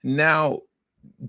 Now,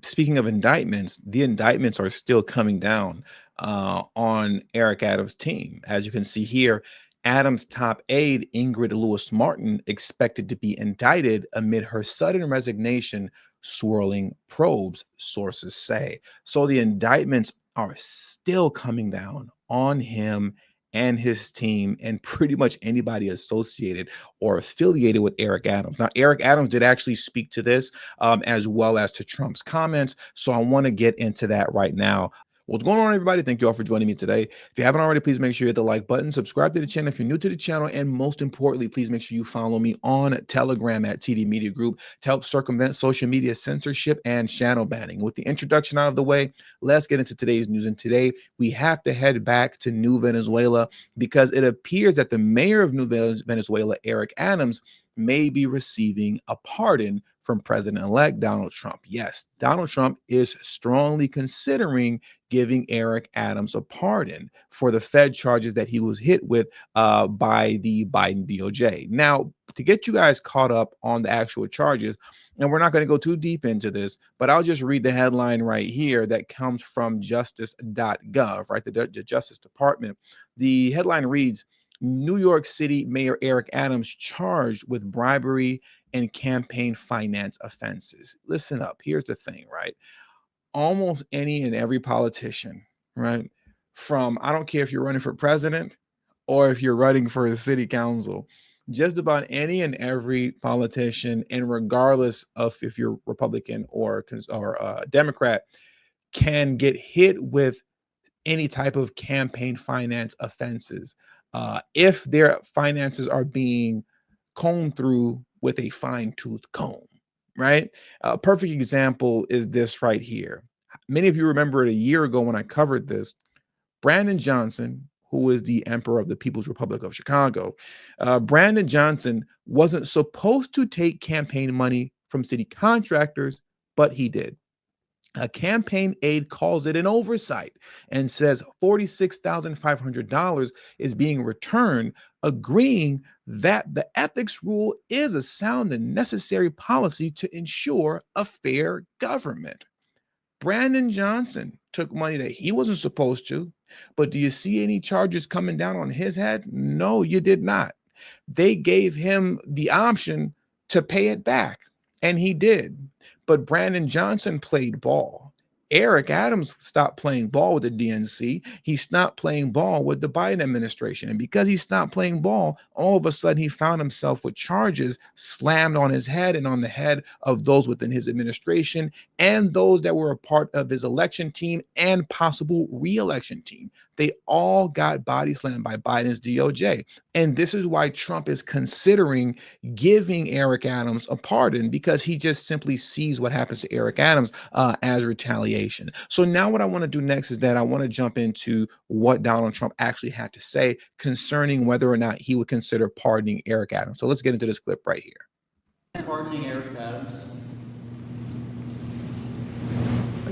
speaking of indictments, the indictments are still coming down on Eric Adams' team. As you can see here, Adams' top aide, Ingrid Lewis Martin, expected to be indicted amid her sudden resignation, swirling probes, sources say. So the indictments are still coming down on him and his team and pretty much anybody associated or affiliated with Eric Adams. Now, Eric Adams did actually speak to this as well as to Trump's comments. So I want to get into that right now. What's going on, everybody? Thank you all for joining me today. If you haven't already, please make sure you hit the like button, subscribe to the channel if you're new to the channel, and most importantly, please make sure you follow me on Telegram at TD Media Group to help circumvent social media censorship and shadow banning. With the introduction out of the way, let's get into today's news. And today, we have to head back to New Venezuela because it appears that the mayor of New Venezuela, Eric Adams, may be receiving a pardon from President-elect Donald Trump. Yes, Donald Trump is strongly considering giving Eric Adams a pardon for the Fed charges that he was hit with by the Biden DOJ. Now, to get you guys caught up on the actual charges, and we're not going to go too deep into this, but I'll just read the headline right here that comes from justice.gov, right? The Justice Department. The headline reads, New York City Mayor Eric Adams charged with bribery and campaign finance offenses. Listen up. Here's the thing, right? Almost any and every politician, right? From, I don't care if you're running for president or if you're running for the city council, just about any and every politician, and regardless of if you're Republican or Democrat, can get hit with any type of campaign finance offenses if their finances are being combed through with a fine-tooth comb, right? A perfect example is this right here. Many of you remember it a year ago when I covered this. Brandon Johnson, who is the emperor of the People's Republic of Chicago, Brandon Johnson wasn't supposed to take campaign money from city contractors, but he did. A campaign aide calls it an oversight and says $46,500 is being returned, agreeing that the ethics rule is a sound and necessary policy to ensure a fair government. Brandon Johnson took money that he wasn't supposed to, but do you see any charges coming down on his head? No, you did not. They gave him the option to pay it back, and he did. But Brandon Johnson played ball. Eric Adams stopped playing ball with the DNC. He stopped playing ball with the Biden administration. And because he stopped playing ball, all of a sudden he found himself with charges slammed on his head and on the head of those within his administration and those that were a part of his election team and possible re-election team. They all got body slammed by Biden's DOJ. And this is why Trump is considering giving Eric Adams a pardon, because he just simply sees what happens to Eric Adams as retaliation. So now what I want to do next is that I want to jump into what Donald Trump actually had to say concerning whether or not he would consider pardoning Eric Adams. So let's get into this clip right here. Pardoning Eric Adams?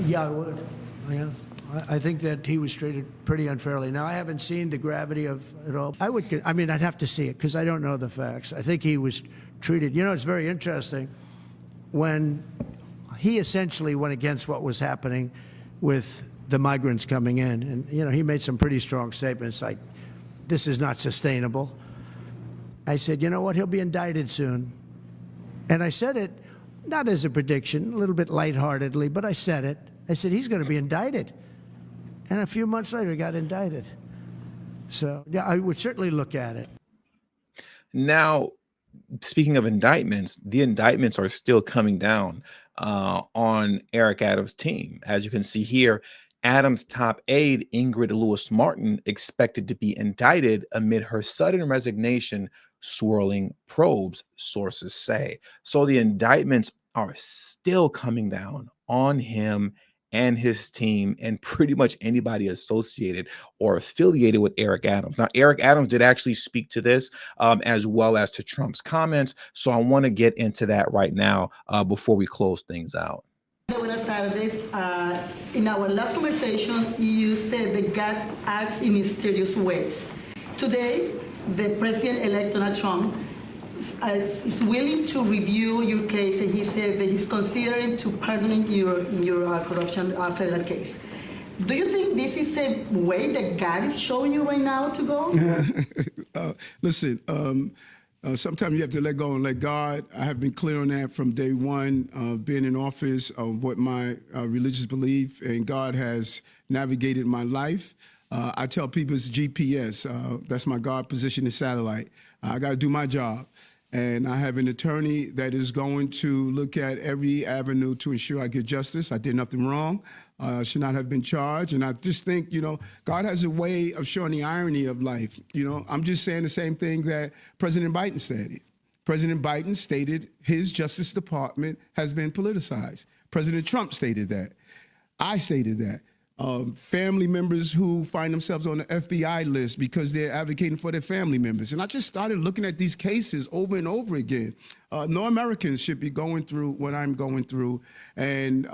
Yeah, I would. Yeah. I think that he was treated pretty unfairly. Now, I haven't seen the gravity of it all. I'd have to see it because I don't know the facts. I think he was treated, it's very interesting when he essentially went against what was happening with the migrants coming in. And, he made some pretty strong statements like, this is not sustainable. I said, you know what, he'll be indicted soon. And I said it not as a prediction, a little bit lightheartedly, but I said it. I said, he's going to be indicted. And a few months later, he got indicted. So, yeah, I would certainly look at it. Now, speaking of indictments, the indictments are still coming down on Eric Adams' team. As you can see here, Adams' top aide, Ingrid Lewis Martin, expected to be indicted amid her sudden resignation, swirling probes, sources say. So the indictments are still coming down on him and his team and pretty much anybody associated or affiliated with Eric Adams. Now, Eric Adams did actually speak to this as well as to Trump's comments. So I want to get into that right now before we close things out. Buenas tardes. In our last conversation, you said that God acts in mysterious ways. Today, the President-elect Donald Trump is willing to review your case, and he said that he's considering to pardoning your corruption federal case. Do you think this is a way that God is showing you right now to go? Listen, sometimes you have to let go and let God. I have been clear on that from day one, being in office, of what my religious belief, and God has navigated my life. I tell people it's GPS. That's my God position in satellite. I got to do my job. And I have an attorney that is going to look at every avenue to ensure I get justice. I did nothing wrong. Should not have been charged. And I just think, God has a way of showing the irony of life. I'm just saying the same thing that President Biden said. President Biden stated his Justice Department has been politicized. President Trump stated that. I stated that. Family members who find themselves on the FBI list because they're advocating for their family members. And I just started looking at these cases over and over again. No Americans should be going through what I'm going through. And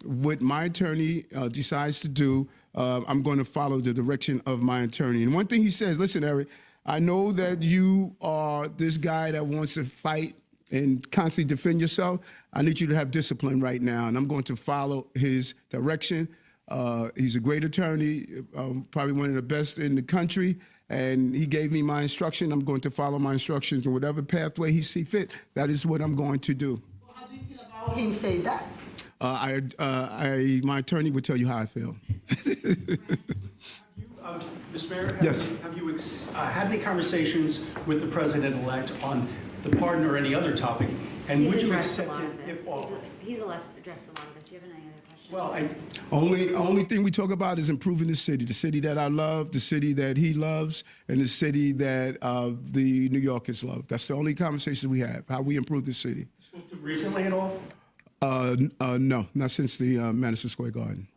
what my attorney decides to do, I'm going to follow the direction of my attorney. And one thing he says, listen, Eric, I know that you are this guy that wants to fight and constantly defend yourself. I need you to have discipline right now. And I'm going to follow his direction. He's a great attorney, probably one of the best in the country, and he gave me my instruction. I'm going to follow my instructions, and whatever pathway he sees fit, that is what I'm going to do. Well, how do you feel about him saying that? My attorney would tell you how I feel. Mr. Mayor, yes. Have you had any conversations with the president-elect on the pardon or any other topic? And would you accept it if offered? He's addressed a lot of this. Do you have any other questions? Well, only thing we talk about is improving the city that I love, the city that he loves, and the city that the New Yorkers love. That's the only conversation we have, how we improve the city. Recently at all? No, not since the Madison Square Garden.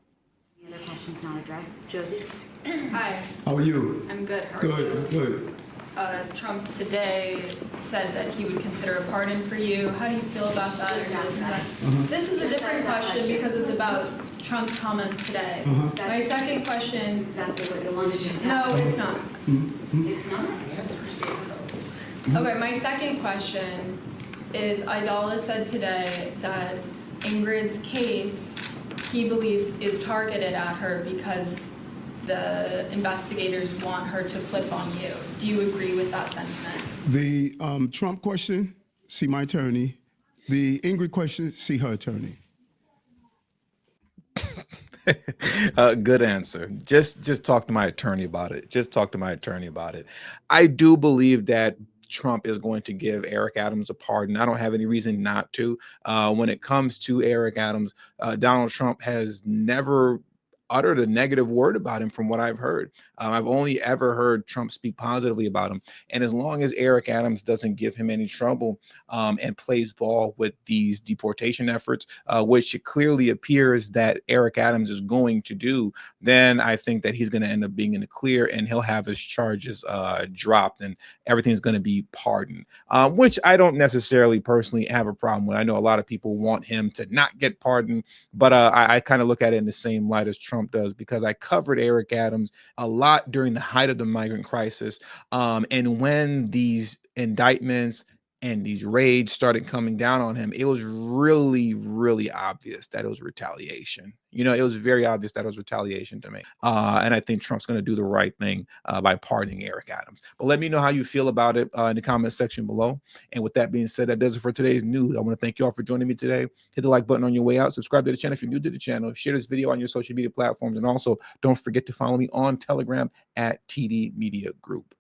Any other questions not addressed? Josie? Hi, How are you? I'm good. How are you? Good. Trump today said that he would consider a pardon for you. How do you feel about that? Just ask that. This is a different question because it's about Trump's comments today. My second question. Exactly what you wanted to just No, ask. it's not. It's not? Okay, my second question is Idala said today that Ingrid's case, he believes, is targeted at her because the investigators want her to flip on you. Do you agree with that sentiment? The Trump question, see my attorney. The Ingrid question, see her attorney. Good answer. Just talk to my attorney about it. I do believe that Trump is going to give Eric Adams a pardon. I don't have any reason not to. When it comes to Eric Adams, Donald Trump has never uttered a negative word about him from what I've heard. I've only ever heard Trump speak positively about him. And as long as Eric Adams doesn't give him any trouble and plays ball with these deportation efforts, which it clearly appears that Eric Adams is going to do, then I think that he's going to end up being in the clear and he'll have his charges dropped and everything's going to be pardoned, which I don't necessarily personally have a problem with. I know a lot of people want him to not get pardoned, but I kind of look at it in the same light as Trump does, because I covered Eric Adams a lot during the height of the migrant crisis. And when these indictments and these raids started coming down on him, it was really, really obvious that it was retaliation. It was very obvious that it was retaliation to me. And I think Trump's going to do the right thing by pardoning Eric Adams. But let me know how you feel about it in the comment section below. And with that being said, that does it for today's news. I want to thank you all for joining me today. Hit the like button on your way out. Subscribe to the channel if you're new to the channel. Share this video on your social media platforms. And also, don't forget to follow me on Telegram at TD Media Group.